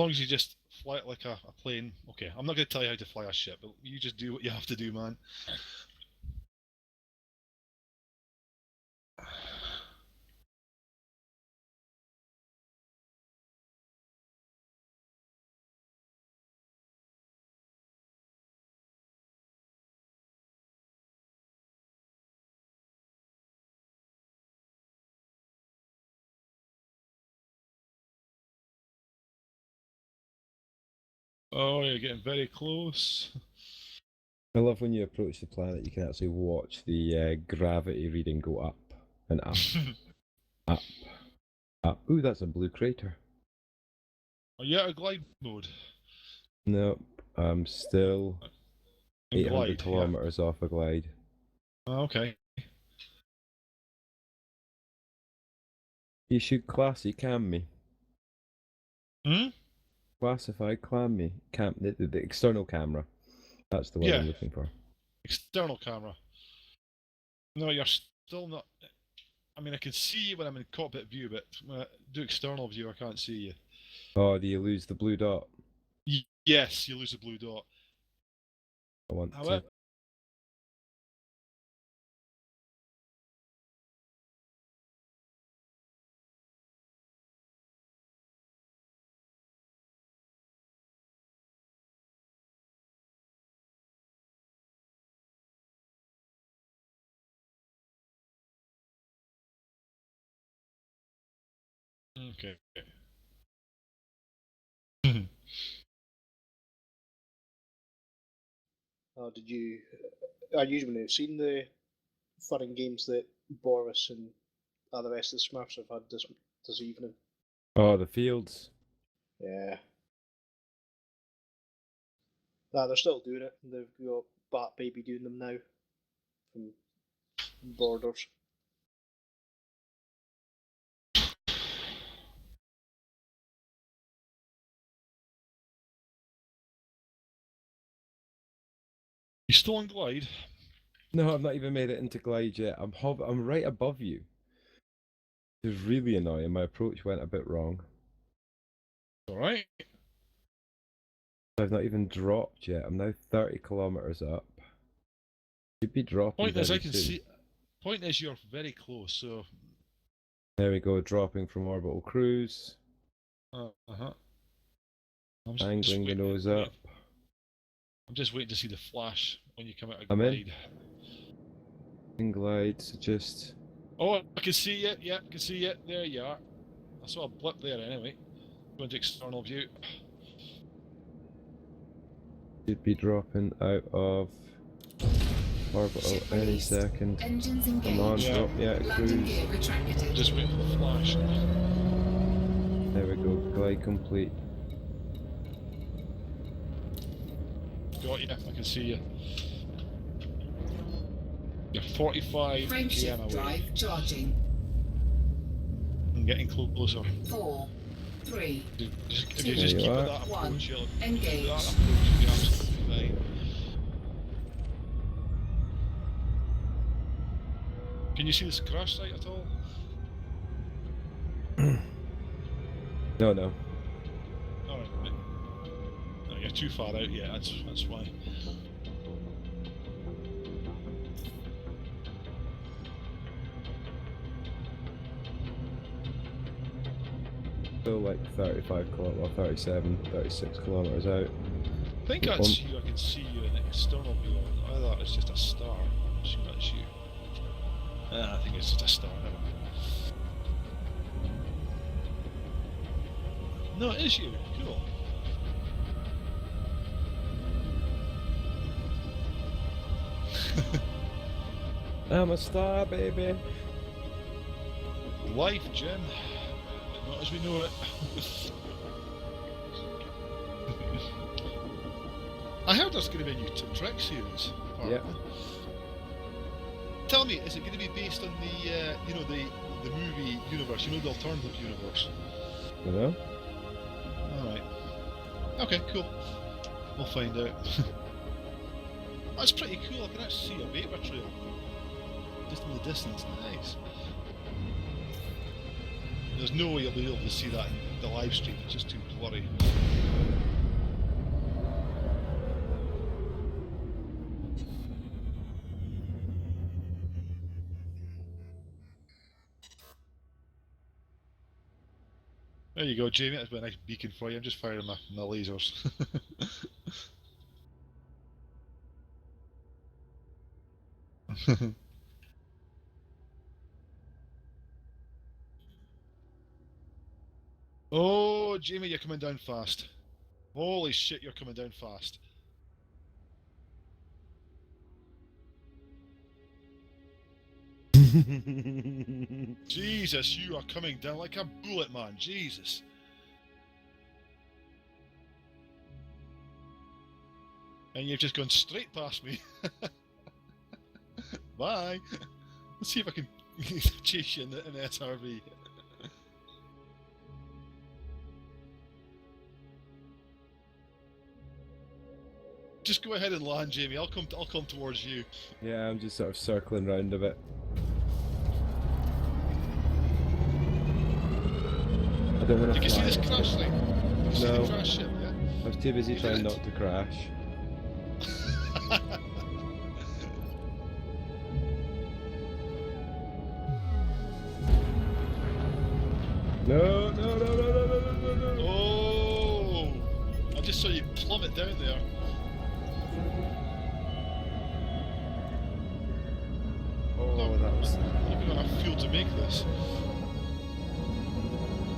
long as you just fly it like a plane. Okay, I'm not going to tell you how to fly a ship, but you just do what you have to do, man. Oh, you're getting very close. I love when you approach the planet, you can actually watch the gravity reading go up and up, up, up. Ooh, that's a blue crater. Are you out of glide mode? Nope, I'm still In 800 glide, kilometers off a glide. yeah. Okay. You should classy cam me. Hmm? Classify cam me. The external camera. That's the word Yeah. I'm looking for. External camera. No, you're still not. I mean, I can see you when I'm in cockpit view, but when I do external view, I can't see you. Oh, do you lose the blue dot? Yes, you lose the blue dot. I want However, to. okay. Did you? I usually have seen the fun and games that Boris and the rest of the Smurfs have had this evening. Oh, the fields. Yeah. They're still doing it. They've got Bat Baby doing them now from Borders. You still on glide? No, I've not even made it into glide yet. I'm right above you. It's really annoying. My approach went a bit wrong. Alright. I've not even dropped yet. I'm now 30 kilometers up. Should be dropping Point is, very I can soon. see. Point is, you're very close, so. There we go, dropping from orbital cruise. Uh-huh. Angling the nose up. I'm just waiting to see the flash when you come out of I'm glide. In glide, so just. Oh, I can see it. Yeah, I can see it. There you are. I saw a blip there anyway. Going to external view. Should be dropping out of orbital any second. Engines engaged. Come on, Yeah. drop me out of Landing cruise. gear retracted. Just waiting for the flash. There we go, glide complete. Got you. I can see you. You're 45 km Frameshift away. drive charging. I'm getting closer. 4, 3. If you just There you keep are. at that approach, you'll Engage. that approach will be absolutely fine. Can you see this crash site at all? No. Alright. No, you're too far out yet, that's why. Still like 35 kilometers, 37, 36 kilometers out. I think that's you, I can see you in external view. I thought it's just a star. I'm assuming that's you. I think it's just a star, never mind. No, it is you. Cool. I'm a star, baby. Life, Jim. But not as we know it. I heard there's going to be a new Trek series. Yeah. Tell me, is it going to be based on the, the movie universe? You know, the alternative universe. You know? All right. Okay, cool. We'll find out. That's pretty cool. I can actually see a vapor trail just in the distance. Nice. There's no way you'll be able to see that in the live stream. It's just too blurry. There you go, Jamie. That's been a nice beacon for you. I'm just firing my lasers. Oh, Jamie, you're coming down fast. Holy shit, you're coming down fast. Jesus, you are coming down like a bullet, man. Jesus. And you've just gone straight past me. Bye. Let's see if I can chase you in the SRV. Just go ahead and land, Jamie. I'll come towards you. Yeah, I'm just sort of circling round a bit. I don't want to You can see this fly. crash thing. You see No. the crash ship, yeah? I was too busy You trying did it. not to crash. No, no, no, no, no, no, no, no, no. Oh! I just saw you plummet down there. Oh, that was You've got enough fuel to make this.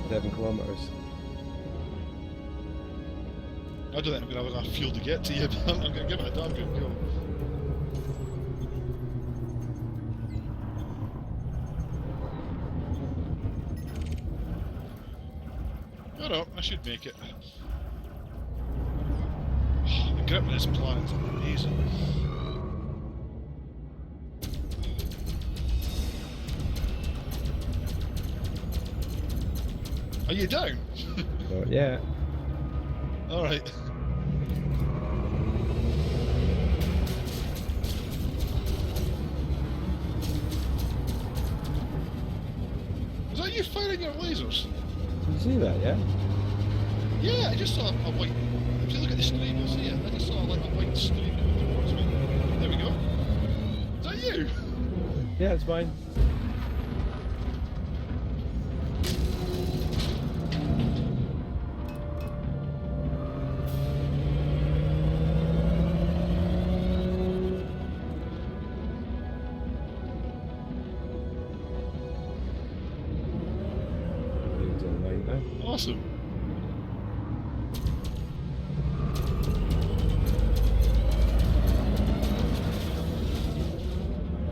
7 kilometers. I don't think I'm going to have enough fuel to get to you, but I'm going to give it a damn good go. Oh no, I should make it. The grip of this planet's amazing. Are you down? So, yeah. Alright. Is that you firing your lasers? Did you see that, yeah? Yeah, I just saw a white... If you look at the stream, you'll see it. I just saw like a white stream coming towards me. There we go. Is that you? Yeah, it's mine. It's online now. Awesome.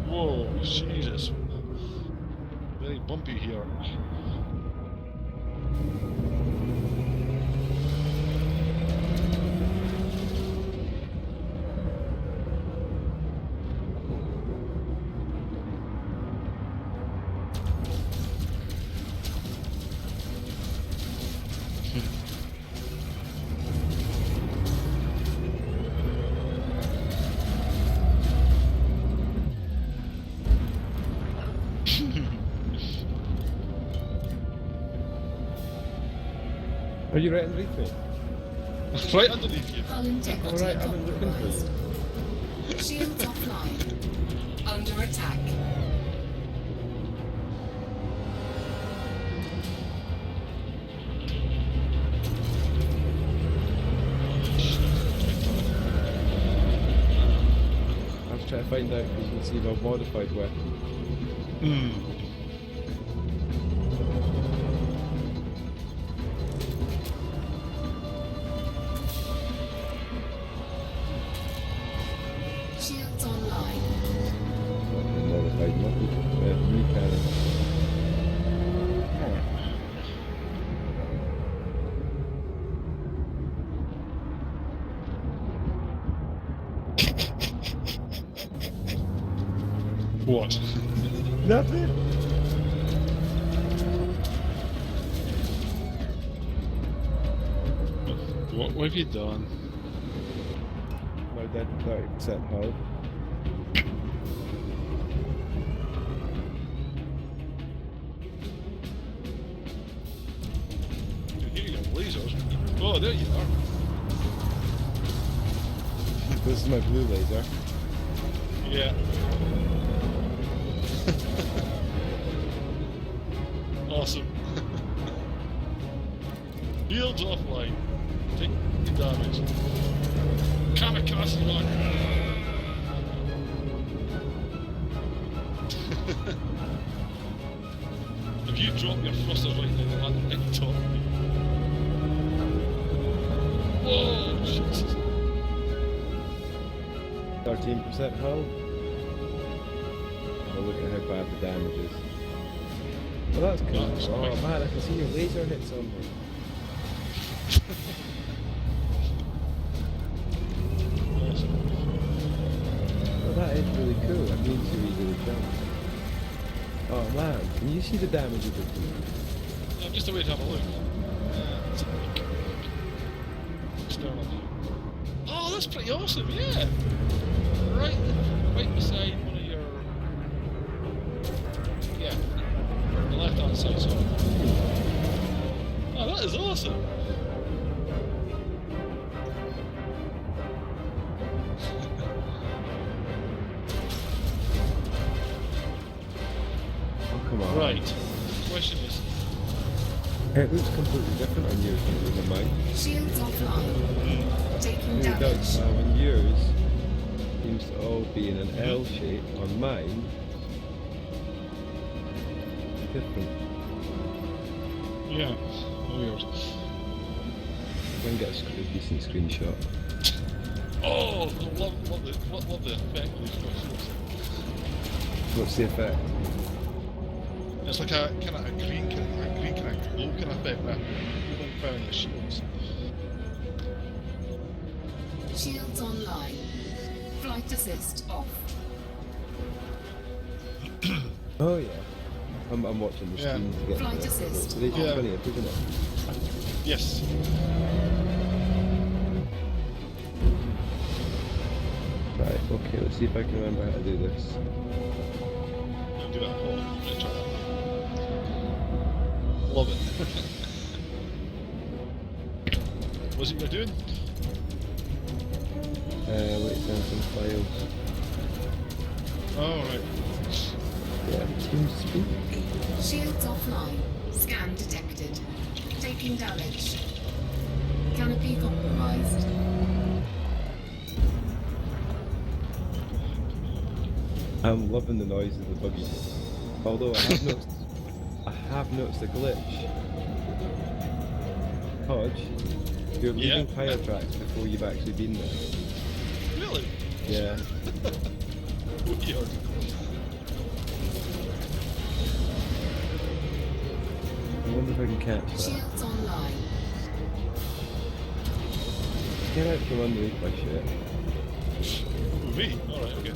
Whoa, Jesus. Very bumpy here. Are you right underneath me? Right underneath you. Hull integrity Alright, I've been looking for compromised. you. Shields offline. Under attack. I was trying to find out because you can see my modified weapon. Hmm. Shields online. Modified knee cannon. What? Nothing. What have you done? My dead 30% health. Oh, there you are. This is my blue laser. Yeah. Awesome. Shields offline. Take the damage. Kamikaze on. If you drop your thrusters right now, they'll land right top of me. Whoa, Jesus. 13% hull. Oh, look at how bad the damage is. Well, that's cool. That's Oh quite- man, I can see your laser hits on me. Awesome. Well, that is really cool. That means you easily jump. Oh man, can you see the damage you did to me? I'm just a way to have a look. It's a peek. External view. Oh, that's pretty awesome, yeah! Right beside one of your... Yeah. The left-hand side, so... Oh, that is awesome! Oh come on. Right. Question is... It looks completely different on yours than mine. Shields offline. Taking It does. damage. On yours seems to all be in an L shape. On mine, different. Yeah. Weird. I can get a decent screenshot. Oh! Love the effect of these crystals. What's the effect? It's like a kind of a green kind of glow kind of effect there. Moving around the shields. Shields online. Flight assist off. Oh yeah. I'm watching the Yeah. screen to get Flight the assist. So they Yeah. brilliant, isn't it? Yes. Right, okay, let's see if I can remember how to do this. I'll do that. Hold on. Let's try that. Love it. What's it you're doing? Wait down some files. Oh, right. Yeah, TeamSpeak. Shields offline. Scan detected. Taking damage. Canopy compromised. I'm loving the noise of the buggy. Although I have noticed a glitch. Hodge, you're leaving Yeah. tire tracks before you've actually been there. Really? Yeah. Weird. I wonder if I can catch that. Shields online. Get out from underneath my shit. Me? Alright, okay.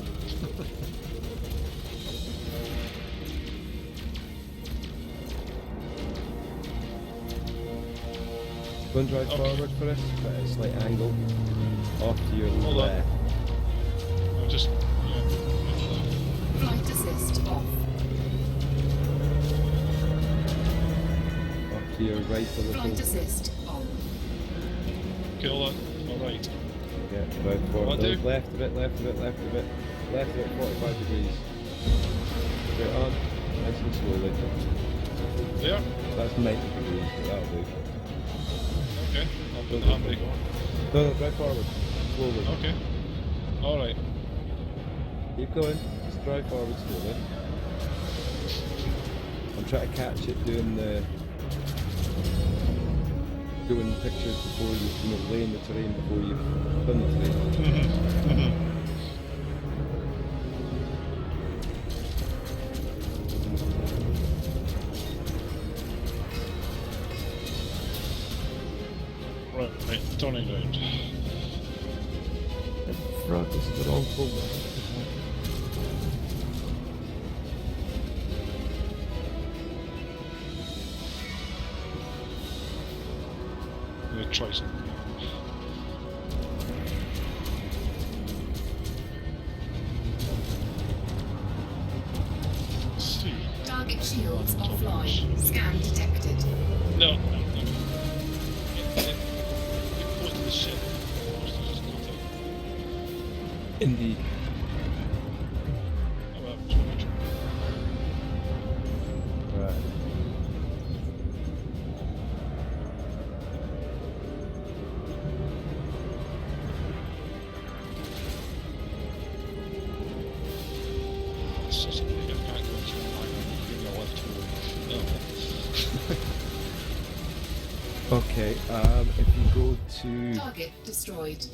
Go and drive Okay. forward for us, but at a slight angle. Off to your Hold on. left. I'm just... Yeah. Flight assist off. Off to your right a little. Flight assist on. Okay, hold on. Alright. Yeah, drive forward. What No, do? left a bit, left a bit, left a bit. Left a bit, 45 degrees. Straight on. Nice and slowly. There? That's 90 degrees, but that'll do. Okay. I'll put the handbrake on. No, drive forward. Slowly. Okay. Alright. Keep going. Just drive forward slowly. I'm trying to catch it doing pictures before you laying the terrain before you've done the terrain. Right, turning round. Right, this is the wrong folder. I'm gonna try something. Let's see. Target shields offline. Scan detected. No. Indeed. Oh, well, just wanna make sure. Right. It's such a thing, I can't go into my give me a left turn. Oh. Okay, if you go to Target destroyed.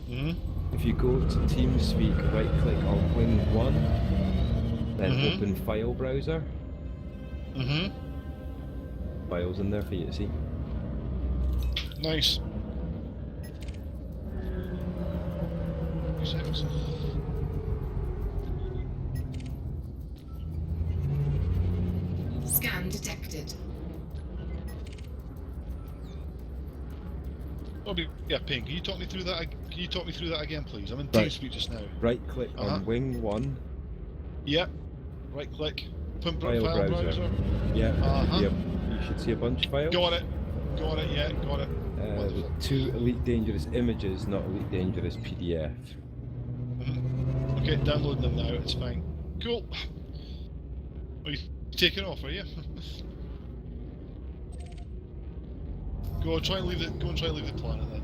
if you go to TeamSpeak, right click on Wing 1, then Mhm. open File Browser. Mm-hmm. Files in there for you to see. Nice. 2 seconds. Scan detected. Oh, yeah, Ping. Can you talk me through that? Can you talk me through that again, please? I'm in Right. TeamSpeak just now. Right click Uh-huh. on Wing 1, Yep. Right click. Put File Browser. Yeah, Uh-huh. you should see a bunch of files. Got it. Got it. Yeah, got it. The Wonderful. 2 Elite Dangerous images, not Elite Dangerous PDF. Mhm. Okay, downloading them now. It's fine. Cool. Are you taking off? Are you? Go on, try and leave the. Go and try and leave the planet then.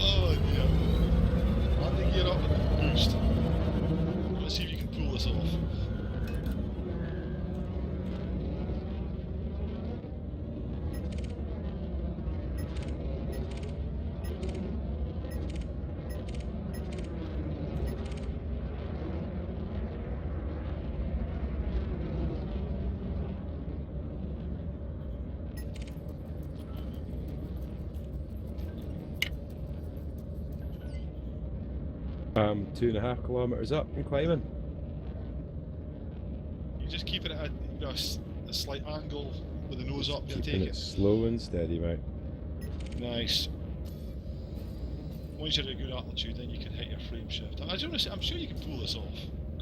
Oh dear. Land the gear up and boost. Let's see if you can pull this off. I'm 2.5 kilometers up and climbing. You just keep it at a slight angle with the nose up. You'll Keeping take it it. slow and steady, mate. Nice. Once you're at a good altitude, then you can hit your frame shift. I'm sure you can pull this off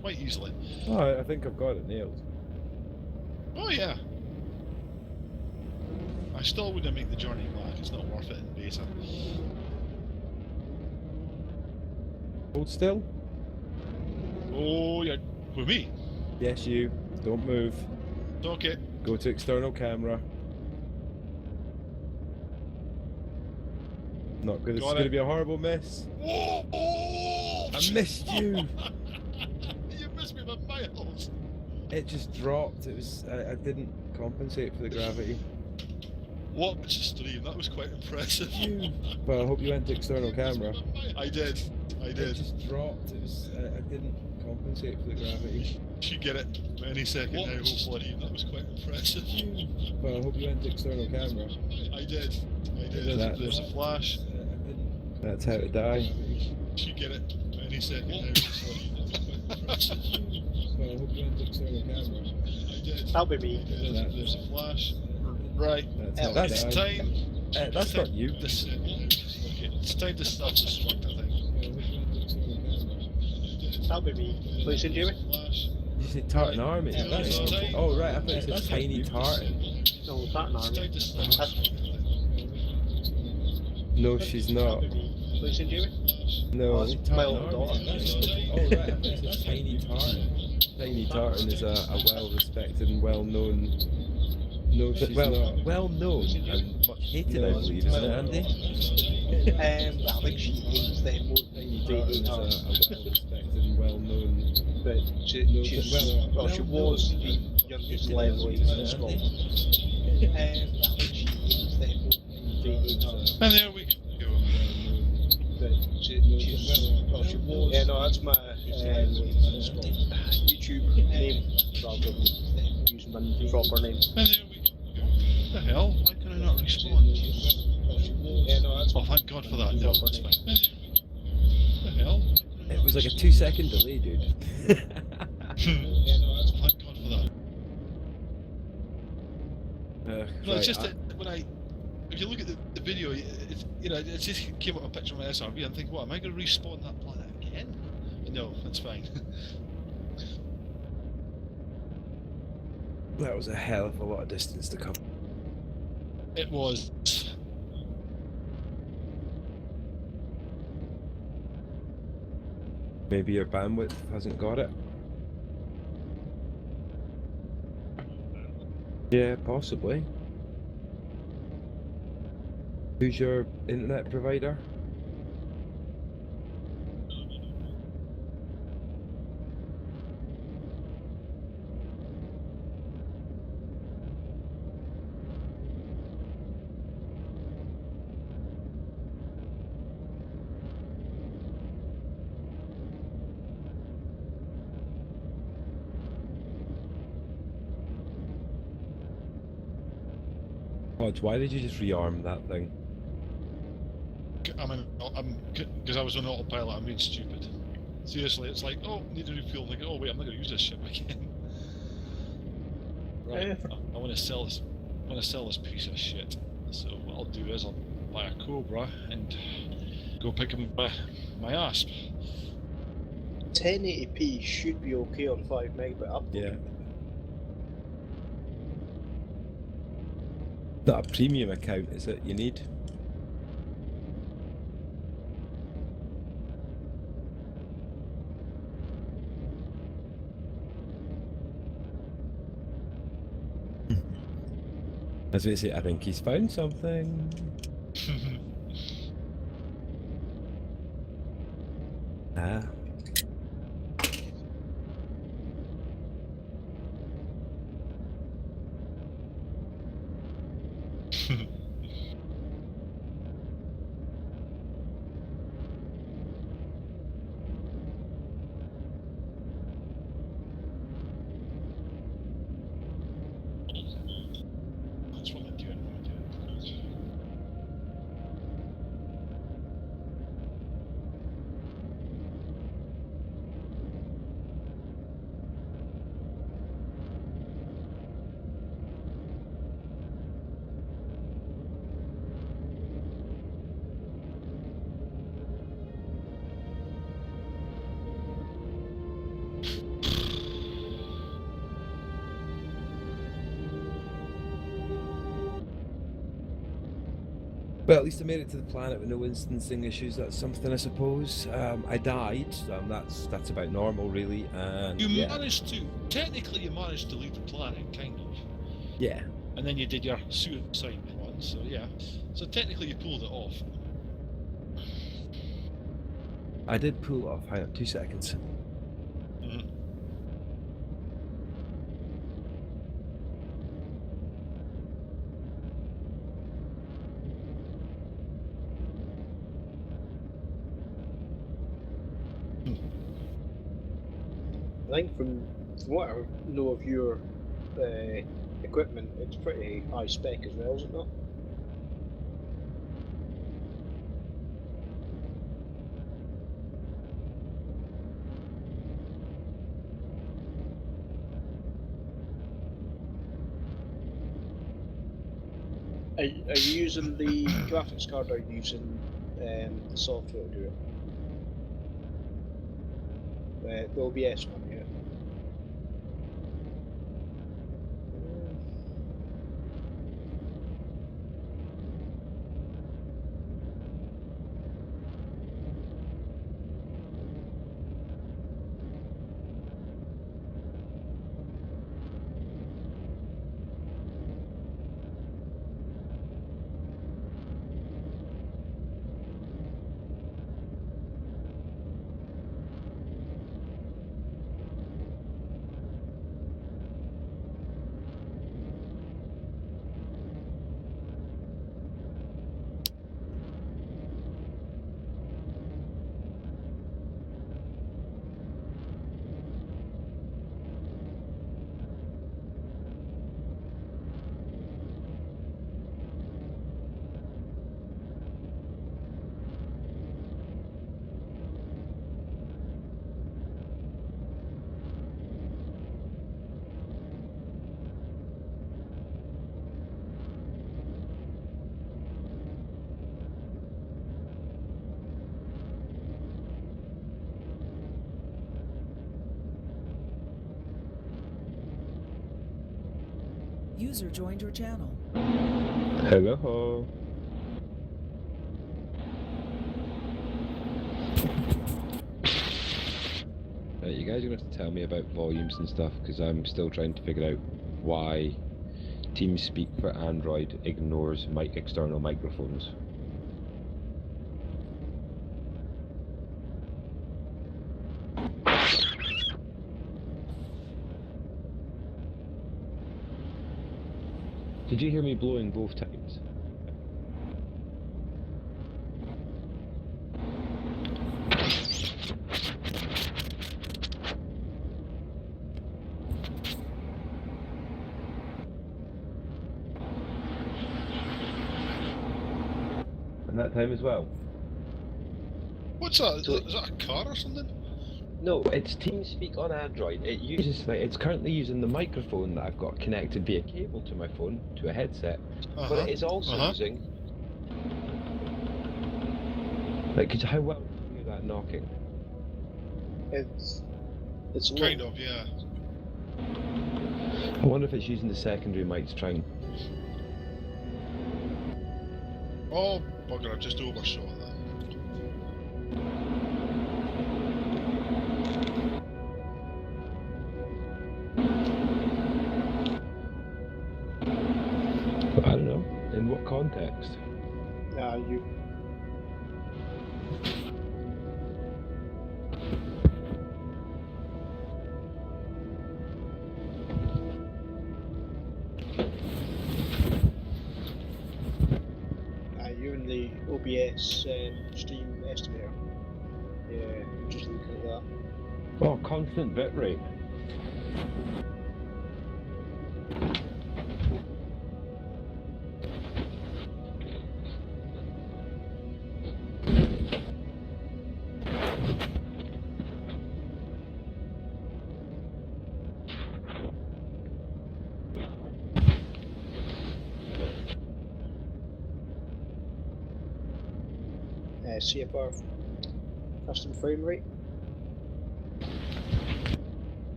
quite easily. Oh, I think I've got it nailed. Oh yeah. I still wouldn't make the journey back. It's not worth it in beta. Hold still. Oh yeah. With me. Yes, you. Don't move. Okay. Go to external camera. Not good. It's Got going to it. be a horrible miss. Whoa! I missed you. You missed me by miles. It just dropped. It was. I didn't compensate for the gravity. What a stream. That was quite impressive. Well, I hope you went to external camera. I did. I It did. just dropped. It was. I didn't compensate for the gravity. Should get it any second now, hopefully. That was quite impressive. Well, I hope you went to external camera. I did. I did. That- There's a flash. That's how to die. Should get it any second now, hopefully. That was quite impressive. Well, I hope you went to external camera. I did. That'll be me. There's a flash. Right. That's It's how to die. time. That's not you. Okay, it's time to self-destruct, I think. That'll be me. Listen, Jamie? Flash. You say tartan army? Yeah, That's that's not- right. oh right, I thought you said tiny tartan. No, Tartan It's Army. time to self-destruct, No, she's not. That'll be me. Listen, Jamie? No, Oh, that's my old daughter. Oh right, I thought you said tiny tartan. Tiny tartan is a well-respected and well-known. No, she's not. Well-known and much hated, I believe, isn't it, Andy? I think she hates them more Tiny than they tartan hate is a her. well-respected and well-known. But she was the youngest Leslie in Scotland. I think she hates them more than they hate her. And there we go. But she was. Yeah, no, that's my YouTube name rather than using my proper name. And there we go. What the hell? Why can I not respawn? Yeah, no, that's Oh, thank God for that. No, proper it's name. fine. What the hell? It was like a 2-second delay, dude. Yeah, no, that's Thank God for that. No, Right, it's just that when if you look at the video, it's, it just came up a picture of my SRV and think, what, am I going to respawn that planet again? No, that's fine. that was a hell of a lot of distance to come. It was. Maybe your bandwidth hasn't got it. Yeah, possibly. Who's your internet provider? God, why did you just rearm that thing? I'm because I was on autopilot. I'm being stupid. Seriously, it's like, oh, need to refuel. I'm like, oh wait, I'm not going to use this ship again. Right, I want to sell this. I want to sell this piece of shit. So what I'll do is I'll buy a Cobra and go pick him my asp. 1080p should be okay on 5 megabit upload. Yeah. Not a premium account, is it? You need? As we say, I think he's found something. Ah. That's what I'm doing. Well, at least I made it to the planet with no instancing issues. That's something, I suppose. I died. That's about normal, really. And You yeah. managed to, technically you managed to leave the planet, kind of. Yeah. And then you did your suicide one, so yeah. So technically you pulled it off. I did pull off. Hang on 2 seconds. Mm-hmm. I think from what I know of your equipment, it's pretty high spec as well, is it not? Are you using the graphics card or are you using the software to do it? The OBS one, yeah. User joined your channel. Hello. You guys are going to have to tell me about volumes and stuff, because I'm still trying to figure out why TeamSpeak for Android ignores external microphones. Did you hear me blowing both times? And that time as well? What's that? So- Is that a car or something? No, it's TeamSpeak on Android. It uses it's currently using the microphone that I've got connected via cable to my phone to a headset, but it is also using. Like, how well do you hear that knocking? It's low. Kind of, yeah. I wonder if it's using the secondary mic to try and. Oh, bugger, I've just overshot that. I don't know. In what context? You. You're in the OBS stream estimator. Yeah, just looking at that. Oh, constant bitrate. CFR custom frame rate.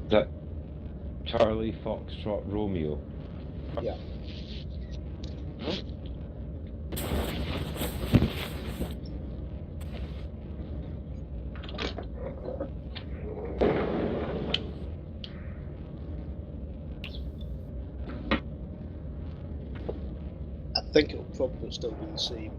That Charlie Foxtrot Romeo. Yeah. I think it'll probably still be the same.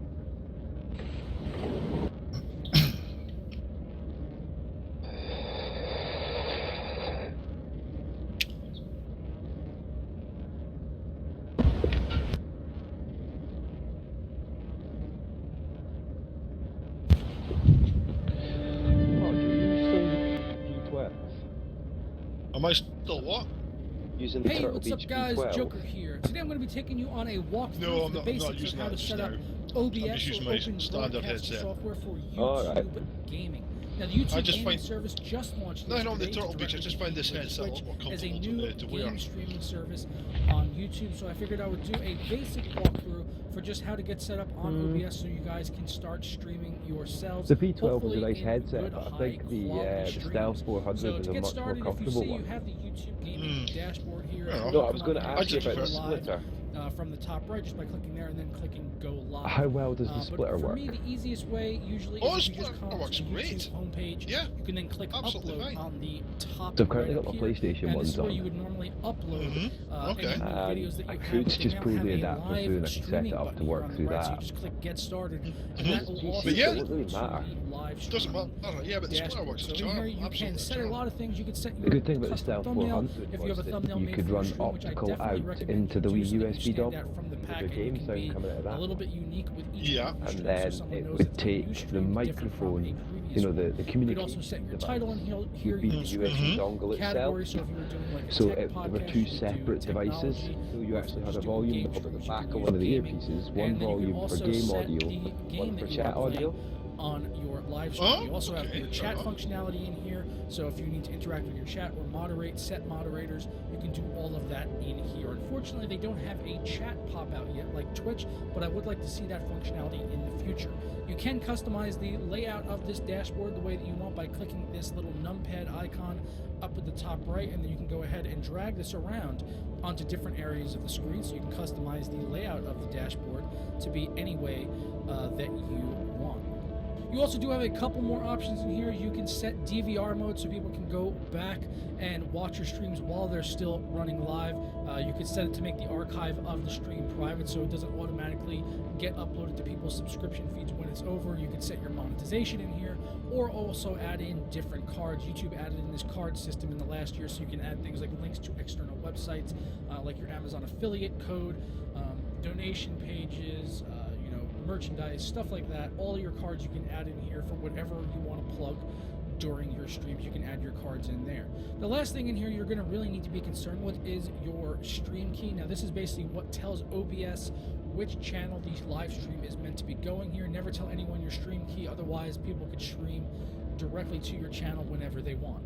Am I still what? Using the Hey, Turtle what's Beach up guys, V12. Joker here. Today I'm going to be taking you on a walkthrough No, of I'm the not basics using of how that to just set up now. OBS I'm just using or my open standard broadcast headset. software for YouTube Alright. gaming. Now the YouTube I just gaming find- service just launched No, yesterday on the to Turtle Beach, I directly just find this compete headset a with lot more Twitch as a comfortable new to wear. game streaming service on YouTube, so I figured I would do a basic walkthrough for just how to get set up on OBS so you guys can start streaming yourselves. The V12 was a hopefully nice in headset, good, but I think the high-quality Stealth streams. 400 So was to a get much more started, if you comfortable see, you one. have the YouTube gaming dashboard here. Fair If you enough. No, wanna I was come on going to here, ask you just about the go live, splitter. from the top right just by clicking there and then clicking go live. How well does the But splitter for work? me, the easiest way usually Oh, is the if you just splitter come works to the great. YouTube homepage. Yeah, You can then click absolutely upload fine. on the top So I've currently right got up my here, PlayStation and this ones is where on. you would normally upload Okay. any new videos that I you could have. But just now pull have the a adapter live through and I could set streaming it up button to here work on the through right, so you that. just click get started, and Mhm. that will also But yeah, take it doesn't you to matter. the live Doesn't streaming matter, yeah, but the splitter dashboard. works So a in charm. here you can Absolutely set a charm. lot of things. You can set The your good thing about the custom Stealth thumbnail. 400 If you was have a that thumbnail you made could for your run stream, which I optical definitely out recommend into you the do, wee so that you USB stand dongle. out from the There's pack, a and game it can sound be coming out of a that. little bit unique with each Yeah. one of the And streams, then so someone it knows would that the new take the stream is different from microphone, a previous you know, one. the You could communication also set your device title on here. would be You the can USB Mhm. dongle itself. categories, so if you were doing like a So tech there podcast, were you two could do separate devices. technology, So or you if actually you're had a just doing volume game knob at stream, the you back could of do one of the gaming. earpieces, one And then you could volume for also game set audio, the one game for that you chat are playing audio. on your live stream. Oh, You also have okay. your chat functionality in here, so if you need to interact with your chat or moderate, set moderators, you can do all of that in here. Unfortunately, they don't have a chat pop out yet like Twitch, but I would like to see that functionality in the future. You can customize the layout of this dashboard the way that you want by clicking this little numpad icon up at the top right, and then you can go ahead and drag this around onto different areas of the screen, so you can customize the layout of the dashboard to be any way that you want. You also do have a couple more options in here. You can set DVR mode so people can go back and watch your streams while they're still running live. You can set it to make the archive of the stream private so it doesn't automatically get uploaded to people's subscription feeds when it's over. You can set your monetization in here, or also add in different cards. YouTube added in this card system in the last year, so you can add things like links to external websites, like your Amazon affiliate code, donation pages, merchandise, stuff like that. All your cards you can add in here for whatever you want to plug during your streams. You can add your cards in there. The last thing in here you're going to really need to be concerned with is your stream key. Now, this is basically what tells OBS which channel the live stream is meant to be going here. Never tell anyone your stream key, otherwise people could stream directly to your channel whenever they want.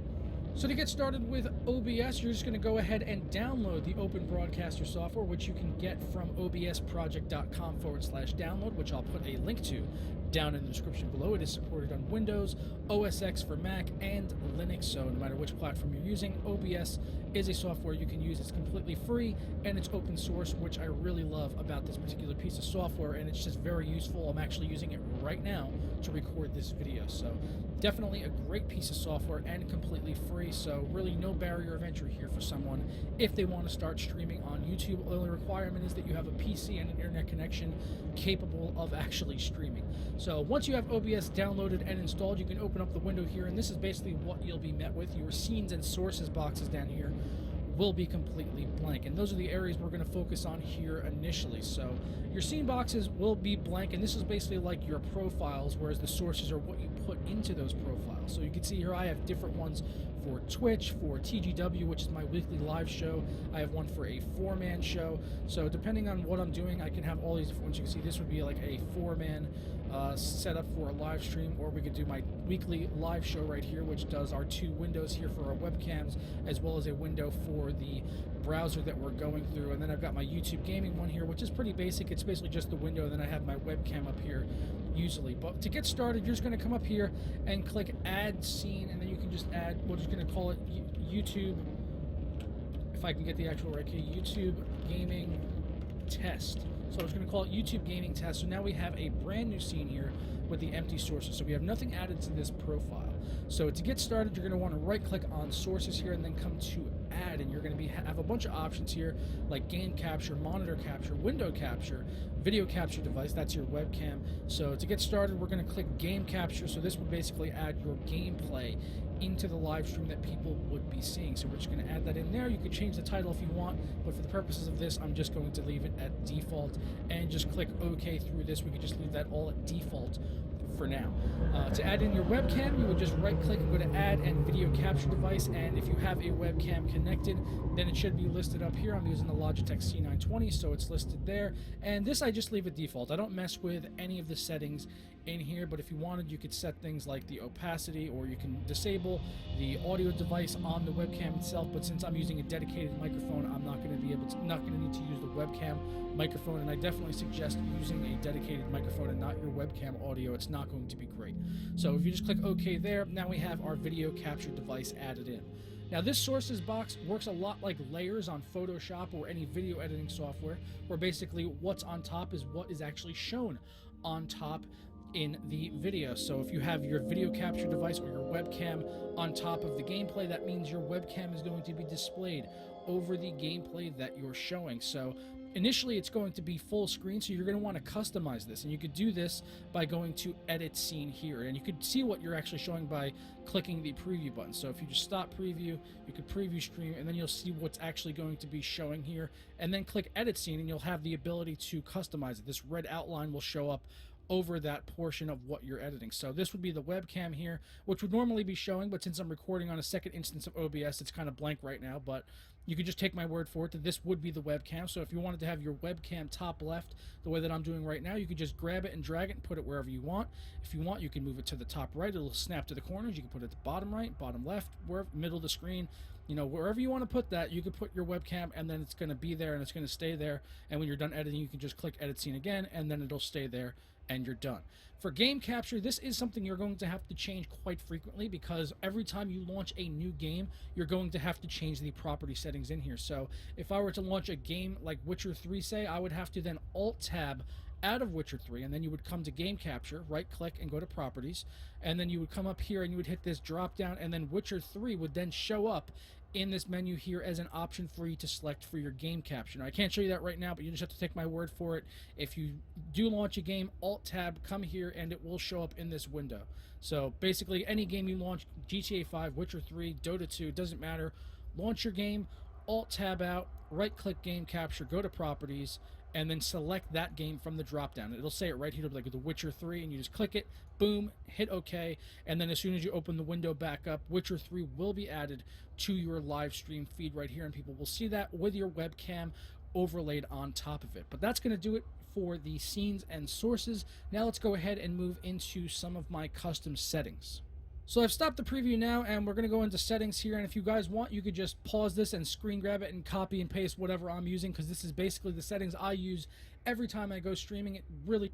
So to get started with OBS, you're just going to go ahead and download the Open Broadcaster software, which you can get from obsproject.com/download, which I'll put a link to down in the description below. It is supported on Windows, OS X for Mac, and Linux, so no matter which platform you're using, OBS is a software you can use. It's completely free, and it's open source, which I really love about this particular piece of software, and it's just very useful. I'm actually using it right now to record this video, so definitely a great piece of software and completely free, so really no barrier of entry here for someone if they want to start streaming on YouTube. The only requirement is that you have a PC and an internet connection capable of actually streaming. So once you have OBS downloaded and installed, you can open up the window here, and this is basically what you'll be met with. Your scenes and sources boxes down here will be completely blank, and those are the areas we're going to focus on here initially. So your scene boxes will be blank, and this is basically like your profiles, whereas the sources are what you put into those profiles. So you can see here I have different ones for Twitch, for TGW, which is my weekly live show. I have one for a 4-man show. So depending on what I'm doing, I can have all these different ones. You can see this would be like a 4-man setup for a live stream, or we could do my weekly live show right here, which does our 2 windows here for our webcams, as well as a window for the browser that we're going through. And then I've got my YouTube gaming one here, which is pretty basic. It's basically just the window, and then I have my webcam up here usually. But to get started, you're just going to come up here and click add scene, and then you can just add, we're just going to call it YouTube, if I can get the actual right key, YouTube gaming test. So I was going to call it YouTube Gaming Test. So now we have a brand new scene here with the empty sources. So we have nothing added to this profile. So to get started, you're going to want to right click on sources here and then come to add, and you're going to have a bunch of options here like game capture, monitor capture, window capture, video capture device, that's your webcam. So to get started, we're going to click game capture. So this would basically add your gameplay into the live stream that people would be seeing. So we're just going to add that in there. You could change the title if you want, but for the purposes of this, I'm just going to leave it at default and just click OK through this. We could just leave that all at default for now. To add in your webcam, you would just right click and go to add and video capture device, and if you have a webcam connected, then it should be listed up here. I'm using the Logitech C920, so it's listed there, and this I just leave it default. I don't mess with any of the settings in here, but if you wanted, you could set things like the opacity, or you can disable the audio device on the webcam itself. But since I'm using a dedicated microphone, I'm not going to need to use the webcam microphone, and I definitely suggest using a dedicated microphone and not your webcam audio. It's not going to be great. So if you just click OK there, now we have our video capture device added in. Now this sources box works a lot like layers on Photoshop or any video editing software, where basically what's on top is what is actually shown on top in the video. So if you have your video capture device or your webcam on top of the gameplay, that means your webcam is going to be displayed over the gameplay that you're showing. So initially it's going to be full screen, so you're going to want to customize this, and you could do this by going to edit scene here, and you could see what you're actually showing by clicking the preview button. So if you just stop preview, you could preview stream, and then you'll see what's actually going to be showing here, and then click edit scene, and you'll have the ability to customize it. This red outline will show up over that portion of what you're editing. So this would be the webcam here, which would normally be showing, but since I'm recording on a second instance of OBS, it's kind of blank right now, but you could just take my word for it that this would be the webcam. So if you wanted to have your webcam top left, the way that I'm doing right now, you could just grab it and drag it and put it wherever you want. If you want, you can move it to the top right. It'll snap to the corners. You can put it at the bottom right, bottom left, wherever, middle of the screen. You know, wherever you want to put that, you can put your webcam, and then it's going to be there, and it's going to stay there. And when you're done editing, you can just click Edit Scene again, and then it'll stay there, and you're done. For game capture, this is something you're going to have to change quite frequently, because every time you launch a new game, you're going to have to change the property settings in here. So if I were to launch a game like Witcher 3, say, I would have to then Alt-Tab out of Witcher 3, and then you would come to game capture, right click and go to properties, and then you would come up here and you would hit this drop down, and then Witcher 3 would then show up in this menu here as an option for you to select for your game capture. Now, I can't show you that right now, but you just have to take my word for it. If you do launch a game, Alt-Tab, come here, and it will show up in this window. So basically, any game you launch, GTA 5, Witcher 3, Dota 2, it doesn't matter. Launch your game, Alt-Tab out, right-click game capture, go to properties, and then select that game from the drop-down. It'll say it right here, like The Witcher 3, and you just click it, boom, hit OK, and then as soon as you open the window back up, Witcher 3 will be added to your live stream feed right here, and people will see that with your webcam overlaid on top of it. But that's going to do it for the scenes and sources. Now let's go ahead and move into some of my custom settings. So I've stopped the preview now, and we're going to go into settings here, and if you guys want, you could just pause this and screen grab it and copy and paste whatever I'm using, because this is basically the settings I use every time I go streaming. It really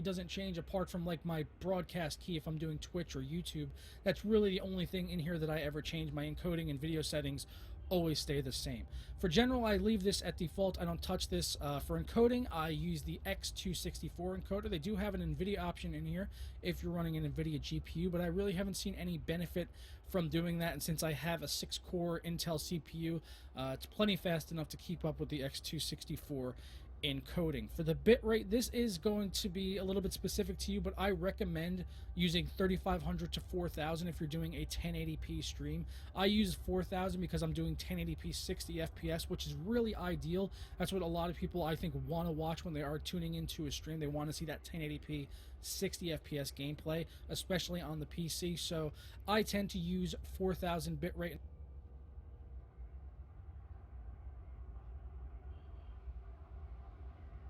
doesn't change apart from like my broadcast key if I'm doing Twitch or YouTube. That's really the only thing in here that I ever change. My encoding and video settings always stay the same. For general, I leave this at default. I don't touch this. For encoding, I use the X264 encoder. They do have an NVIDIA option in here if you're running an NVIDIA GPU, but I really haven't seen any benefit from doing that, and since I have a 6-core Intel CPU, it's plenty fast enough to keep up with the X264 encoding. For the bitrate, this is going to be a little bit specific to you, but I recommend using 3500 to 4000 if you're doing a 1080p stream. I use 4000 because I'm doing 1080p 60 FPS, which is really ideal. That's what a lot of people, I think, want to watch when they are tuning into a stream. They want to see that 1080p 60 FPS gameplay, especially on the PC. So I tend to use 4000 bitrate.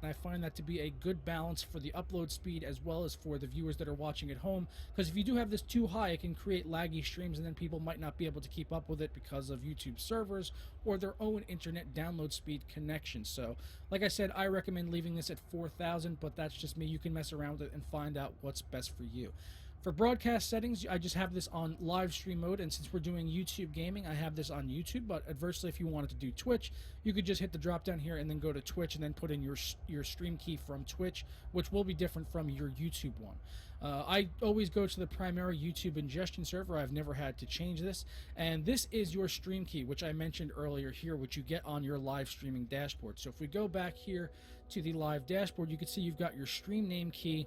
And I find that to be a good balance for the upload speed as well as for the viewers that are watching at home, because if you do have this too high, it can create laggy streams, and then people might not be able to keep up with it because of YouTube servers or their own internet download speed connection. So like I said, I recommend leaving this at 4000, but that's just me. You can mess around with it and find out what's best for you. For broadcast settings, I just have this on live stream mode, and since we're doing YouTube gaming, I have this on YouTube, but adversely, if you wanted to do Twitch, you could just hit the drop down here and then go to Twitch and then put in your stream key from Twitch, which will be different from your YouTube one. I always go to the primary YouTube ingestion server. I've never had to change this, and this is your stream key, which I mentioned earlier here, which you get on your live streaming dashboard. So if we go back here to the live dashboard, you can see you've got your stream name key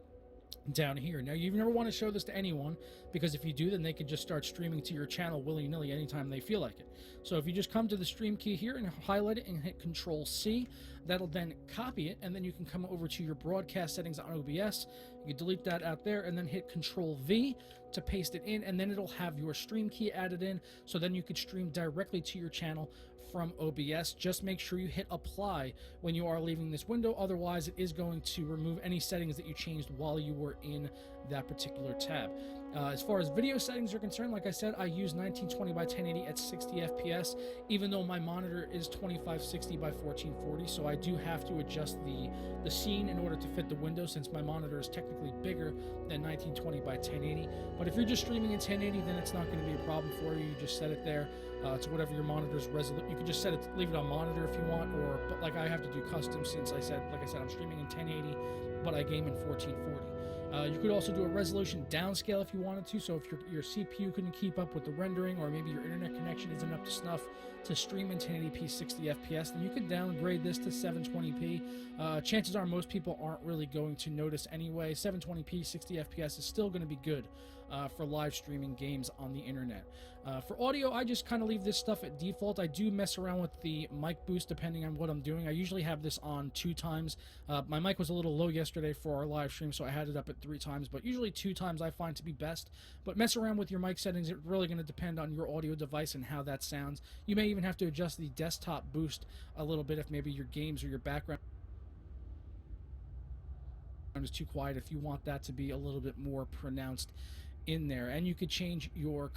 down here. Now, you never want to show this to anyone, because if you do, then they can just start streaming to your channel willy-nilly anytime they feel like it. So if you just come to the stream key here and highlight it and hit Control-C, that'll then copy it, and then you can come over to your broadcast settings on OBS. You can delete that out there and then hit Control-V to paste it in, and then it'll have your stream key added in, so then you could stream directly to your channel from OBS. Just make sure you hit Apply when you are leaving this window, otherwise it is going to remove any settings that you changed while you were in that particular tab. As far as video settings are concerned, like I said, I use 1920 by 1080 at 60 FPS, even though my monitor is 2560 by 1440, so I do have to adjust the scene in order to fit the window, since my monitor is technically bigger than 1920 by 1080. But if you're just streaming in 1080, then it's not going to be a problem for you. You just set it there to whatever your monitor's resolution. You could just set it, leave it on monitor if you want, but like I have to do custom, since like I said, I'm streaming in 1080, but I game in 1440. You could also do a resolution downscale if you wanted to, so if your CPU couldn't keep up with the rendering, or maybe your internet connection isn't up to snuff to stream in 1080p 60 FPS, then you could downgrade this to 720p. Chances are most people aren't really going to notice anyway. 720p 60 FPS is still going to be good for live streaming games on the internet. For audio, I just kind of leave this stuff at default. I do mess around with the mic boost depending on what I'm doing. I usually have this on 2 times. My mic was a little low yesterday for our live stream, so I had it up at 3 times, but usually 2 times I find to be best. But mess around with your mic settings. It's really going to depend on your audio device and how that sounds. You may even have to adjust the desktop boost a little bit if maybe your games or your background is too quiet, if you want that to be a little bit more pronounced in there. And you could change your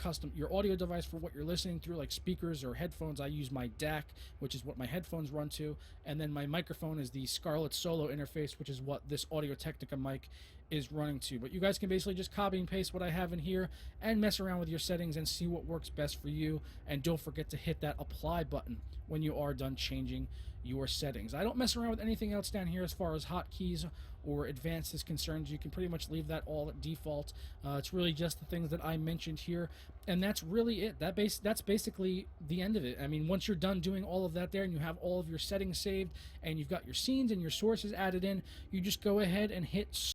audio device for what you're listening through, like speakers or headphones. I use my DAC, which is what my headphones run to, and then my microphone is the Scarlett Solo interface, which is what this Audio Technica mic is running to. But you guys can basically just copy and paste what I have in here and mess around with your settings and see what works best for you. And don't forget to hit that apply button when you are done changing your settings. I don't mess around with anything else down here as far as hotkeys or advanced is concerned. You can pretty much leave that all at default. It's really just the things that I mentioned here, and that's really it. That's basically the end of it. I mean, once you're done doing all of that there and you have all of your settings saved and you've got your scenes and your sources added in, you just go ahead and hit